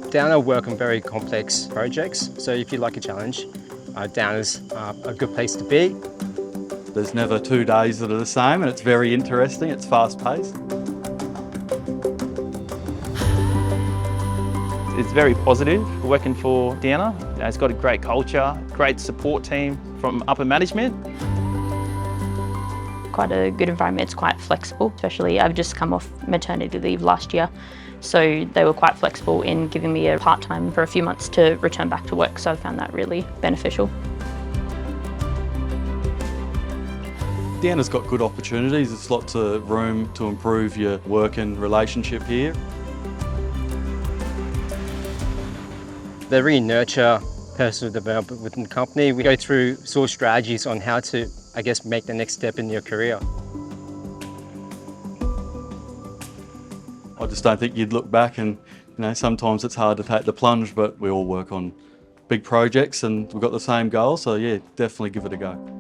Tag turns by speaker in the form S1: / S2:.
S1: Downer work on very complex projects, so if you like a challenge, Downer's a good place to be.
S2: There's never 2 days that are the same, and it's very interesting, it's fast-paced.
S3: It's very positive working for Downer. It's got a great culture, great support team from upper management.
S4: Quite a good environment, it's quite flexible, especially I've just come off maternity leave last year, so they were quite flexible in giving me a part-time for a few months to return back to work, so I found that really beneficial.
S2: Downer's got good opportunities, there's lots of room to improve your work and relationship here.
S1: They really nurture personal development within the company. We go through sort of strategies on how to, make the next step in your career.
S2: I just don't think you'd look back and, sometimes it's hard to take the plunge, but we all work on big projects and we've got the same goal, so yeah, definitely give it a go.